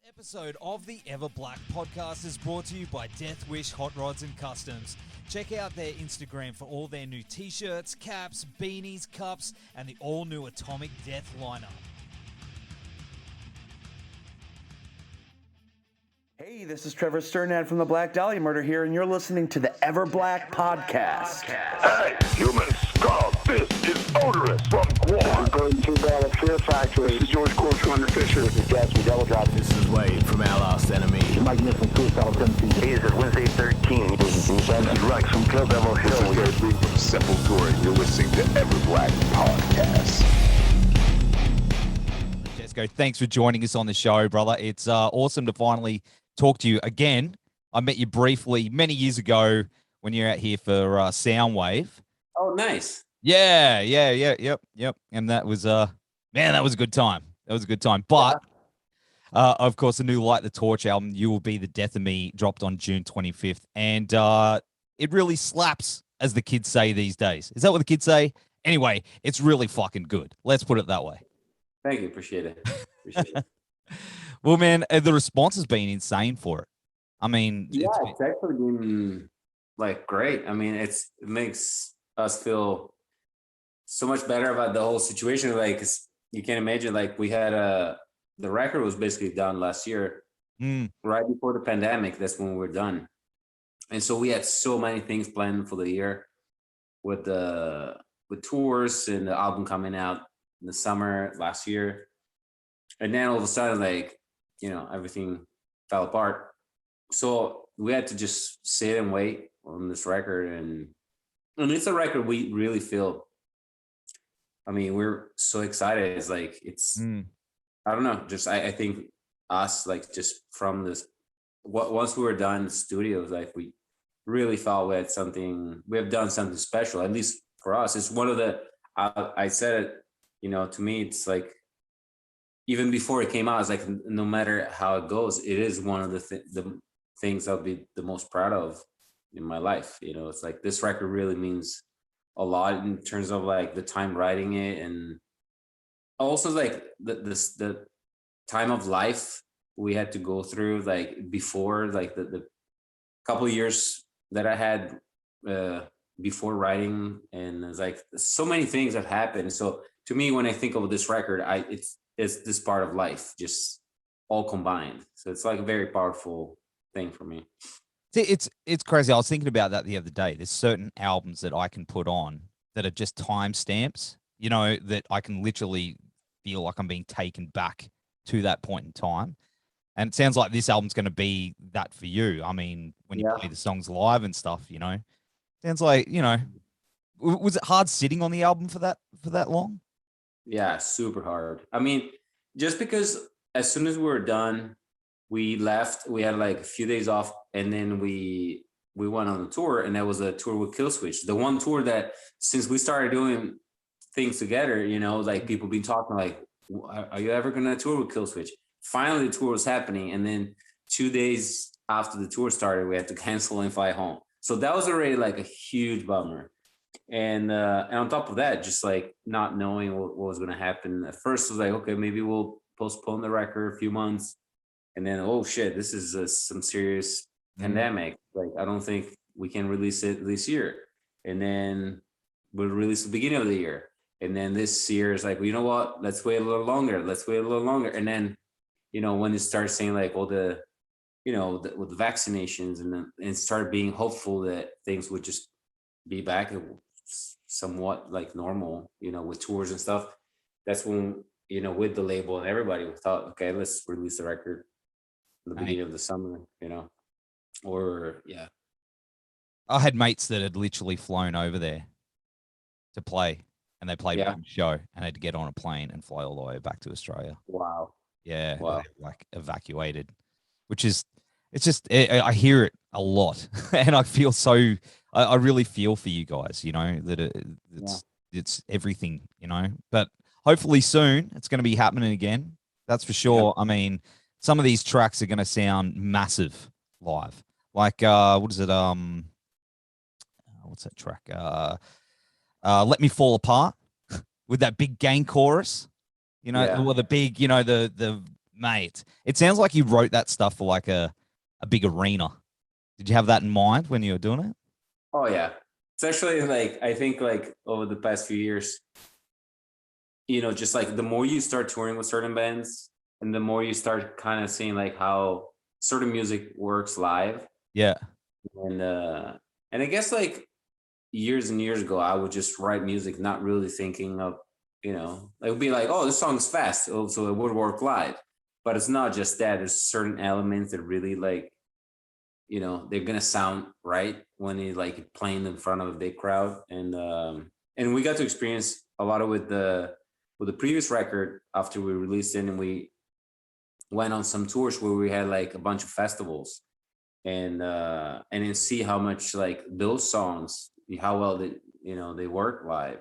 Episode of the Everblack Podcast is brought to you by Death Wish Hot Rods and Customs. Check out their Instagram for all their new t-shirts, caps, beanies, cups, and the all-new Atomic Death lineup. Hey, this is Trevor Sternad from the Black Dahlia Murder here, and you're listening to the Everblack Podcast. Hey, human skull, this is odorous from Guam. Going to the Fear Factory. This is George Corshunner Fisher. This is Gas from Devil Drop. This is Wade from Our Last Enemy. The Magnificent Suicidal Tendencies. Hey, this is Wednesday 13. This is Rex from Kill Devil Hill. This is Gary Big from Sepultura. You're listening to Everblack Podcast. Francesco, thanks for joining us on the show, brother. It's awesome to finally talk to you again. I met you briefly many years ago when you were out here for Soundwave. Oh, nice. Yep. And that was man, that was a good time. But of course, the new Light the Torch album, You Will Be the Death of Me, dropped on June 25th, and it really slaps, as the kids say these days. Is that what the kids say? Anyway, it's really fucking good. Let's put it that way. Thank you. Appreciate it. Well, man, the response has been insane for it. I mean, it's actually been like great. I mean, it makes us feel so much better about the whole situation. Like, you can imagine, like, we had the record was basically done last year, right before the pandemic. That's when we were done. And so we had so many things planned for the year with tours and the album coming out in the summer last year. And then all of a sudden, like, everything fell apart. So we had to just sit and wait on this record. And it's a record we really feel. I mean, we're so excited. It's like, I don't know, just I think us, like, just from this, once we were done in the studios, like, we really felt we have done something special, at least for us. It's one of the, I said it, to me, it's like, even before it came out, it's like, no matter how it goes, it is one of the things I'll be the most proud of in my life. It's like, this record really means a lot in terms of, like, the time writing it, and also, like, the time of life we had to go through, like, before, like, the couple of years that I had before writing, and it's like, so many things have happened. So to me, when I think of this record, it's this part of life, just all combined. So it's like a very powerful thing for me. See, it's crazy. I was thinking about that the other day. There's certain albums that I can put on that are just timestamps, that I can literally feel like I'm being taken back to that point in time. And it sounds like this album's going to be that for you. I mean, when you play the songs live and stuff, sounds like, was it hard sitting on the album for that long? Yeah, super hard. I mean, just because as soon as we were done, we left, we had like a few days off, and then we went on a tour, and that was a tour with Killswitch. The one tour that, since we started doing things together, like, people been talking like, are you ever going to tour with Killswitch? Finally, the tour was happening. And then 2 days after the tour started, we had to cancel and fly home. So that was already like a huge bummer. And on top of that, just like not knowing what was going to happen. At first, it was like, okay, maybe we'll postpone the record a few months. And then, oh shit, this is some serious pandemic. Like, I don't think we can release it this year. And then we'll release the beginning of the year. And then this year is like, well, you know what? Let's wait a little longer. And then, when it starts saying like all the, with the vaccinations, and started being hopeful that things would just be back somewhat like normal, with tours and stuff. That's when, with the label and everybody, we thought, okay, let's release the record in the beginning of the summer, I had mates that had literally flown over there to play, and they played one show, and had to get on a plane and fly all the way back to Australia. Wow. Yeah. Wow. Like, evacuated, which is, it's just, I hear it a lot, and I feel I really feel for you guys, that it's everything, but hopefully soon it's going to be happening again. That's for sure. Yeah. I mean, some of these tracks are going to sound massive live. Like, what is it? What's that track? Let Me Fall Apart with that big gang chorus, or the big, the Mate, it sounds like you wrote that stuff for like a big arena. Did you have that in mind when you were doing it? Oh yeah. It's actually like, I think like over the past few years, just like the more you start touring with certain bands and the more you start kind of seeing like how certain music works live. Yeah. And I guess like years and years ago, I would just write music, not really thinking of, it would be like, oh, this song is fast, so it would work live. But it's not just that. There's certain elements that really like, they're gonna sound right when you like playing in front of a big crowd. And we got to experience a lot of with the previous record after we released it, and we went on some tours where we had like a bunch of festivals, and then see how much like those songs, how well they work live.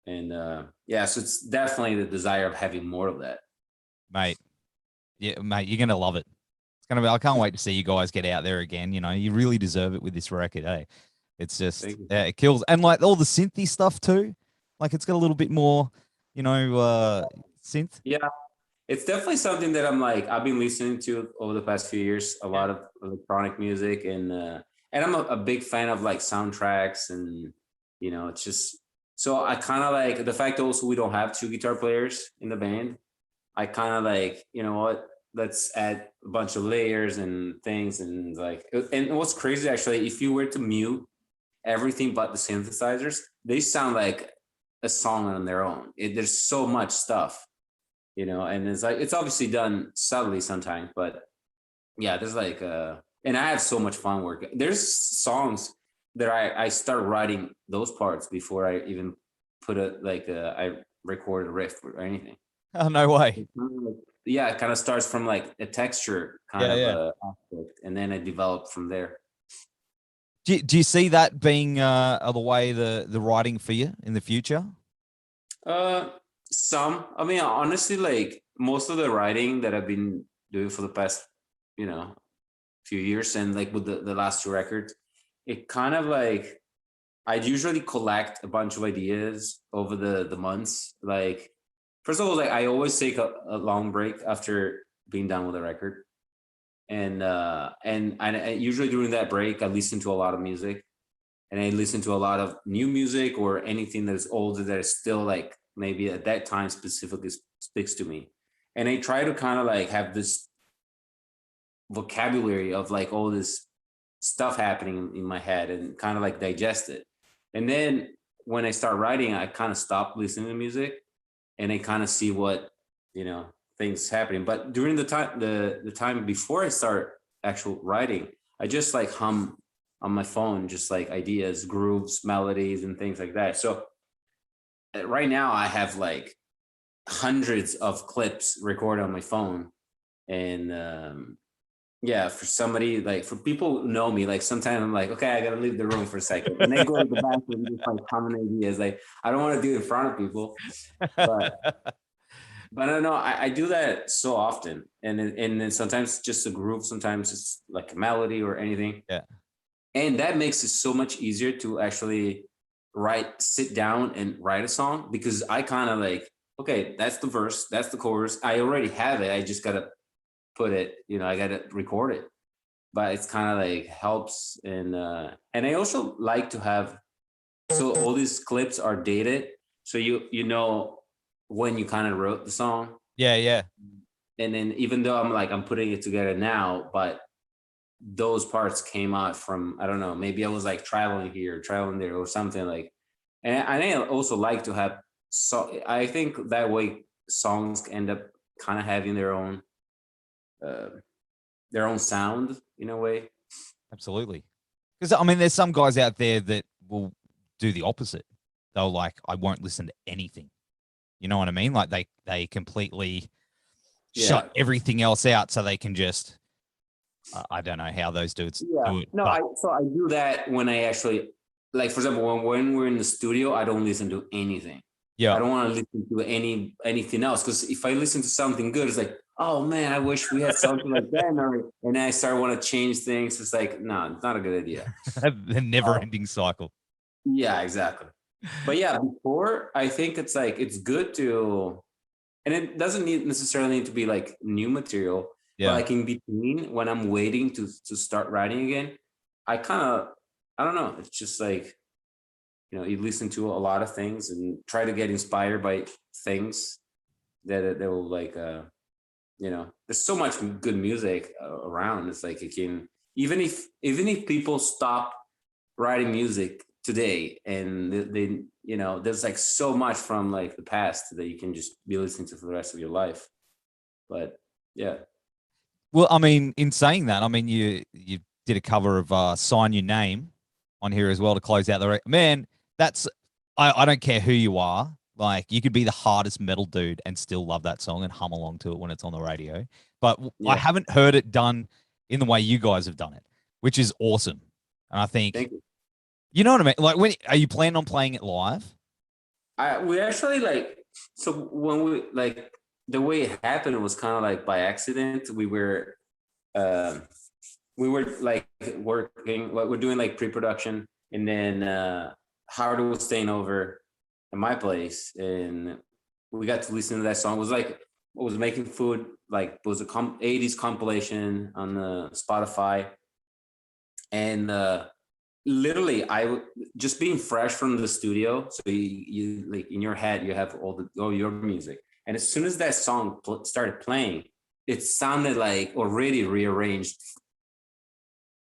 And so it's definitely the desire of having more of that. Mate. Yeah, mate, you're gonna love it. It's gonna be. I can't wait to see you guys get out there again. You really deserve it with this record, eh? It's just it kills, and like all the synthy stuff too. Like it's got a little bit more, synth. Yeah, it's definitely something that I've been listening to over the past few years. A lot of electronic music, and I'm a big fan of like soundtracks, and it's just so I kind of like the fact also we don't have 2 guitar players in the band. I kind of like, let's add a bunch of layers and things, and like, and what's crazy actually, if you were to mute everything but the synthesizers, they sound like a song on their own. There's so much stuff, and it's like, it's obviously done subtly sometimes, but yeah, there's like, and I have so much fun working. There's songs that I start writing those parts before I even put I record a riff or anything. Oh, no way. Yeah, it kind of starts from like a texture kind of aspect, and then I develop from there. Do you see that being the way the writing for you in the future? Some. I mean, honestly, like most of the writing that I've been doing for the past, few years, and like with the last 2 records, it kind of like I'd usually collect a bunch of ideas over the months. Like, first of all, like I always take a long break after being done with a record, and I usually during that break I listen to a lot of music, and I listen to a lot of new music or anything that's older that is still like maybe at that time specifically speaks to me, and I try to kind of like have this vocabulary of like all this stuff happening in my head and kind of like digest it, and then when I start writing, I kind of stop listening to music. And I kind of see what, things happening. But during the time before I start actual writing, I just like hum on my phone, just like ideas, grooves, melodies, and things like that. So right now I have like hundreds of clips recorded on my phone. And for somebody, like for people who know me, like sometimes I'm like, okay, I got to leave the room for a second. And they go to the bathroom and just like humming ideas. Like, I don't want to do it in front of people. But I don't know. I do that so often. And then sometimes just a groove, sometimes it's like a melody or anything. Yeah. And that makes it so much easier to actually sit down and write a song, because I kind of like, okay, that's the verse, that's the chorus. I already have it. I just got to put it, I got to record it. But it's kind of like helps. And I also like to have, so all these clips are dated. So you know when you kind of wrote the song. Yeah. And then even though I'm putting it together now, but those parts came out from, I don't know, maybe I was like traveling here, traveling there or something like, and I also like to have, so I think that way songs end up kind of having their own sound in a way. Absolutely. Because I mean, there's some guys out there that will do the opposite. They'll like, I won't listen to anything. You know what I mean? Like they completely shut everything else out so they can just, I don't know how those dudes do it. No, I do that when I actually, like, for example, when we're in the studio, I don't listen to anything. Yeah. I don't want to listen to anything else, because if I listen to something good, it's like, oh man, I wish we had something like that. And then I start want to change things. It's like, no, it's not a good idea. The never-ending cycle. Yeah, exactly. But yeah, before, I think it's like, it's good to and it doesn't necessarily need to be like new material. Yeah. But like in between, when I'm waiting to start writing again, I don't know. It's just like, you listen to a lot of things and try to get inspired by things that will like, there's so much good music around. It's like, even if people stop writing music today, and they there's like so much from like the past that you can just be listening to for the rest of your life. But yeah. Well, I mean, in saying that, I mean, you did a cover of Sign Your Name on here as well to close out the man. That's I don't care who you are. Like, you could be the hardest metal dude and still love that song and hum along to it when it's on the radio. But I haven't heard it done in the way you guys have done it, which is awesome. And I think, Thank you. You know what I mean? Like, are you planning on playing it live? We actually so when we the way it happened was kind of like by accident. We were like working, we're doing like pre-production, and then Howard was staying over at my place, and we got to listen to that song. It was like, I was making food, like it was a 80s compilation on Spotify, and literally I just being fresh from the studio, so you like in your head you have all your music, and as soon as that song started playing, it sounded like already rearranged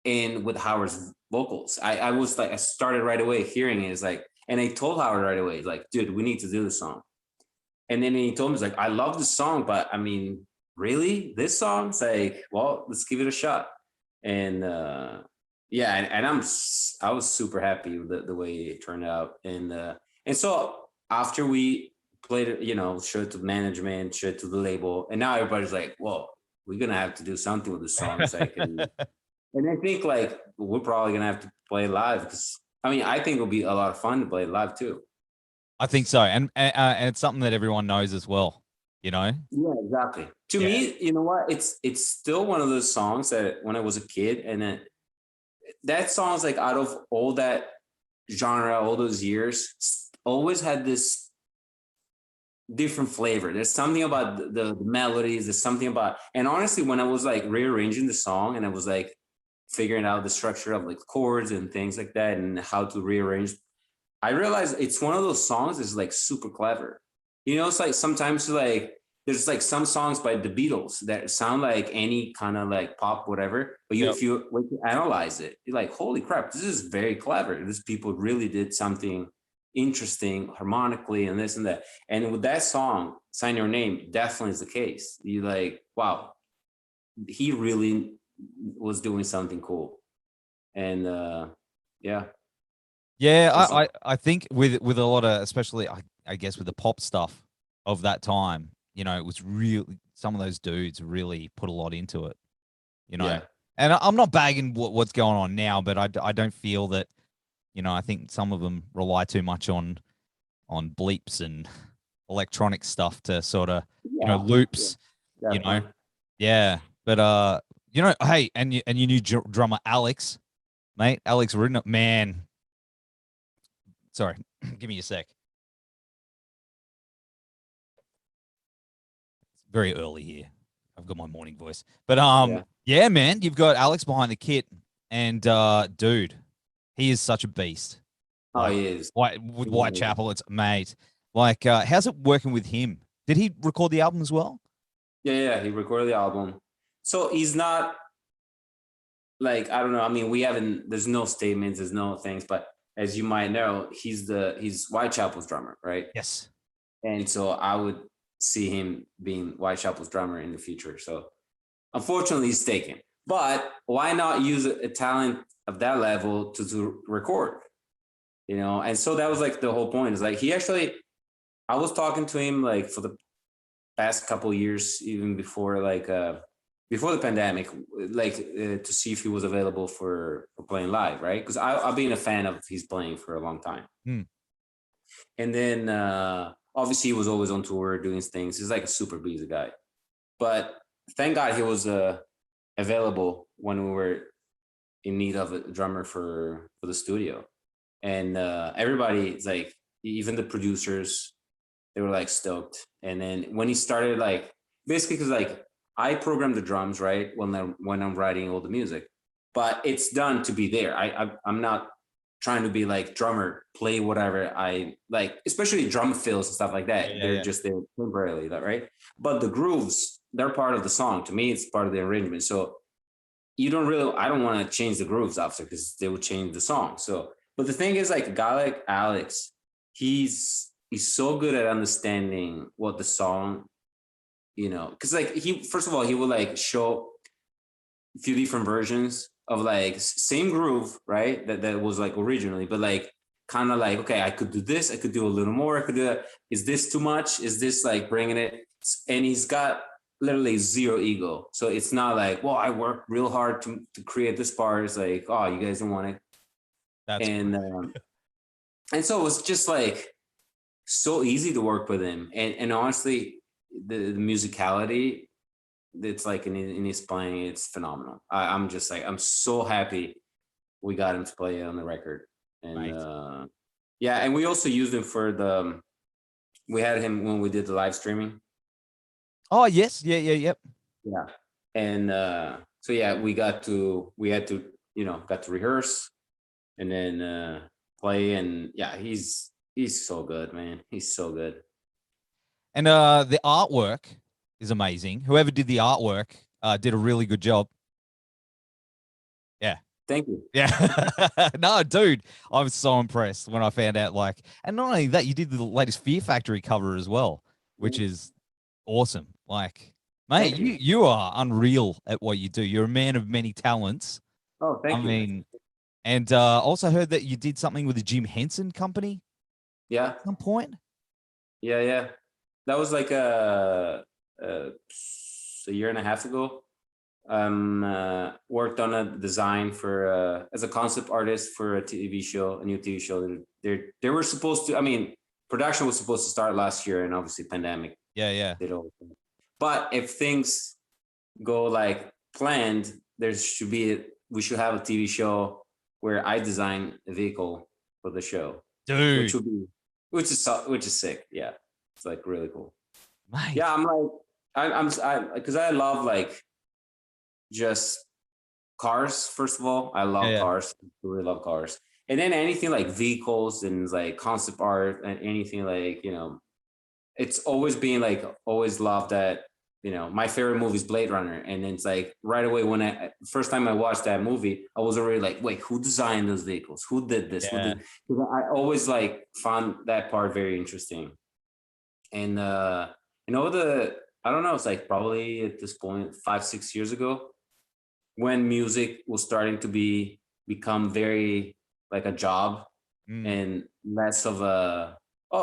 in with Howard's vocals. I was like, I started right away hearing it. It's like, and I told Howard right away, like, dude, we need to do this song. And then he told me, he's like, I love the song, but I mean, really, this song? It's like, well, let's give it a shot. And and I was super happy with the way it turned out. And so after we played it, showed it to management, showed it to the label, and now everybody's like, well, we're gonna have to do something with this song. It's like, and I think like we're probably gonna have to play live, because I mean, I think it'll be a lot of fun to play live too. I think so, and it's something that everyone knows as well. Yeah, exactly. To me, you know what? It's still one of those songs that when I was a kid, and that song's like, out of all that genre, all those years, always had this different flavor. There's something about the melodies. There's something about, and honestly, when I was like rearranging the song and I was like figuring out the structure of like chords and things like that and how to rearrange, I realized it's one of those songs that's like super clever. It's like sometimes like there's like some songs by the Beatles that sound like any kind of like pop, whatever. But if you analyze it, you're like, holy crap, this is very clever. These people really did something interesting harmonically and this and that. And with that song, Sign Your Name, definitely is the case. You like, wow, he really was doing something cool. And I think with a lot of, especially I guess with the pop stuff of that time, it was really, some of those dudes really put a lot into it, and I'm not bagging what's going on now, but I don't feel that, I think some of them rely too much on bleeps and electronic stuff to sort of, loops, but hey, and your new drummer, Alex Rüdinger, man. Sorry, give me a sec. It's very early here. I've got my morning voice. But yeah, man, you've got Alex behind the kit, and dude, he is such a beast. Oh, he is. With Whitechapel, it's mate. Like, how's it working with him? Did he record the album as well? Yeah, he recorded the album. So he's not like, I don't know. I mean, there's no statements, there's no things, but as you might know, he's Whitechapel's drummer, right? Yes. And so I would see him being Whitechapel's drummer in the future. So unfortunately, he's taken. But why not use a talent of that level to record? And so that was like the whole point. Is like, I was talking to him like for the past couple of years, even before before the pandemic, to see if he was available for playing live, right? Because I've been a fan of his playing for a long time. And then obviously he was always on tour doing things. He's like a super busy guy. But thank God he was available when we were in need of a drummer for the studio. And everybody is like, even the producers, they were like stoked. And then when he started, like, basically, because like I program the drums, right, when I'm writing all the music, but it's done to be there. I'm not trying to be like drummer, play whatever I like, especially drum fills and stuff like that. They're just there temporarily, right? But the grooves, they're part of the song. To me, it's part of the arrangement. So I don't want to change the grooves after, because they would change the song. So, but the thing is, like, a guy like Alex, he's so good at understanding what the song, because like first of all, he will like show a few different versions of like same groove, right? That was like originally, but like kind of like, okay, I could do this, I could do a little more, I could do that. Is this too much? Is this like bringing it? And he's got literally zero ego. So it's not like, well, I worked real hard to create this part. It's like, oh, you guys don't want it. And so it was just like so easy to work with him. And honestly, the musicality, it's like in his playing, it's phenomenal. I'm just like, I'm so happy we got him to play on the record. And yeah, and we also used him for we had him when we did the live streaming. Oh yes, yep. Yeah. And so yeah, we had to rehearse and then play. And yeah, he's so good, man. He's so good. And the artwork is amazing. Whoever did the artwork did a really good job. Yeah. Thank you. Yeah. No, dude, I was so impressed when I found out, like, and not only that, you did the latest Fear Factory cover as well, which is awesome. Like, mate, you are unreal at what you do. You're a man of many talents. Oh, thank you. I mean, and also heard that you did something with the Jim Henson Company. Yeah. At some point. Yeah. That was like a year and a half ago. Worked on a design for as a concept artist for a new TV show. They were supposed to, I mean, production was supposed to start last year, and obviously pandemic. Yeah. But if things go like planned, we should have a TV show where I design a vehicle for the show, dude, which is sick. Yeah, it's like really cool. Mate. Yeah, I'm like, because I love like just cars. First of all, I love cars. I really love cars. And then anything like vehicles and like concept art and anything like, it's always been like, always loved that, my favorite movie is Blade Runner. And then it's like right away when first time I watched that movie, I was already like, wait, who designed those vehicles? Who did this? Yeah. I always like found that part very interesting. And, I don't know, it's like probably at this point, 5-6 years ago, when music was starting to become very like a job and less of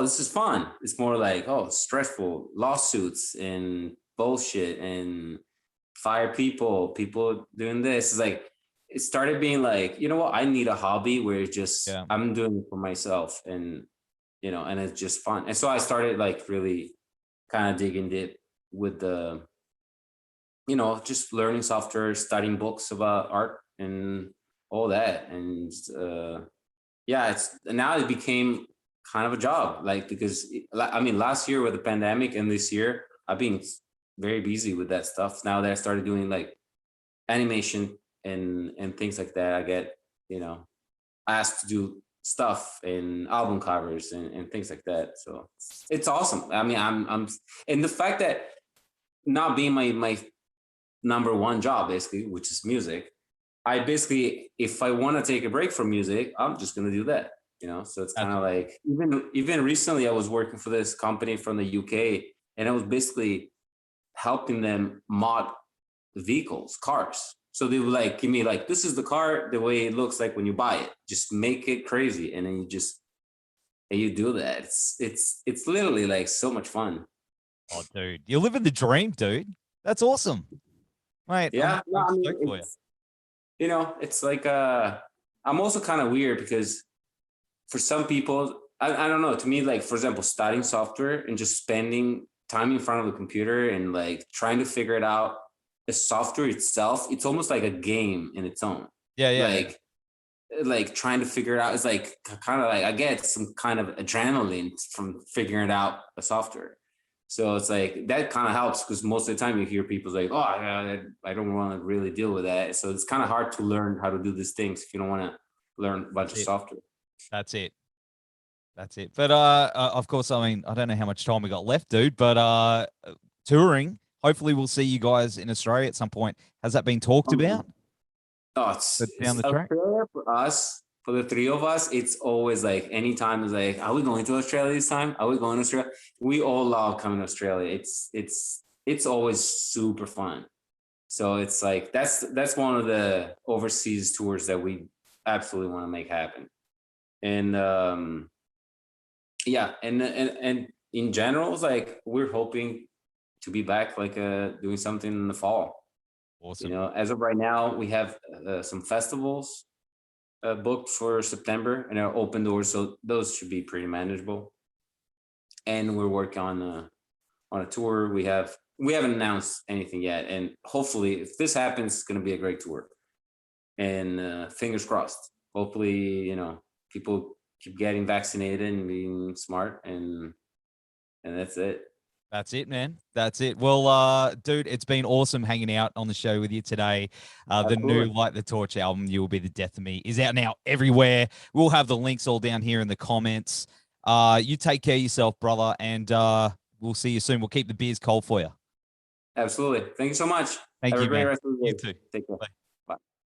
this is fun. It's more like, stressful, lawsuits and bullshit and fire people doing this. It's like, it started being like, you know what, I need a hobby where it's just, I'm doing it for myself and, and it's just fun. And so I started like really kind of digging deep with the, just learning software, studying books about art and all that. And now it became kind of a job, like, because last year with the pandemic and this year I've been very busy with that stuff. Now that I started doing like animation and things like that, I get, asked to do stuff and album covers and things like that. So it's awesome. I mean, I'm and the fact that not being my number one job, basically, which is music, I basically, if I want to take a break from music, I'm just going to do that, so it's kind of like, even recently I was working for this company from the UK, and I was basically helping them mod vehicles, cars. So they would like give me like, this is the car, the way it looks like when you buy it, just make it crazy. And then you do that. It's literally like so much fun. Oh, dude, you're living the dream, dude. That's awesome. Right. Yeah. It's like, I'm also kind of weird because for some people, I don't know, to me, like, for example, studying software and just spending time in front of a computer and like trying to figure it out, the software itself, it's almost like a game in its own. Yeah. Like, like trying to figure it out. It's like kind of like I get some kind of adrenaline from figuring out the software. So it's like that kind of helps because most of the time you hear people like, oh, I don't want to really deal with that. So it's kind of hard to learn how to do these things if you don't want to learn a bunch of software. That's it. That's it. But of course, I mean, I don't know how much time we got left, dude. But touring, hopefully we'll see you guys in Australia at some point. Has that been talked about? Oh, it's Down the track? Australia for us, for the three of us, it's always like anytime is like, are we going to Australia this time? Are we going to Australia? We all love coming to Australia. It's always super fun. So it's like that's one of the overseas tours that we absolutely want to make happen. And yeah, and in general, it's like we're hoping to be back, like doing something in the fall. Awesome. You know, as of right now, we have some festivals booked for September and are open doors, so those should be pretty manageable. And we're working on a tour. We haven't announced anything yet, and hopefully, if this happens, it's going to be a great tour. And fingers crossed. Hopefully, you know, people keep getting vaccinated and being smart, and that's it. That's it, man. That's it. Well, dude, it's been awesome hanging out on the show with you today. The new Light the Torch album, You Will Be the Death of Me, is out now everywhere. We'll have the links all down here in the comments. You take care of yourself, brother, and we'll see you soon. We'll keep the beers cold for you. Absolutely. Thank you so much. Thank Have you, a great man. rest of the day. You too. Take care. Bye.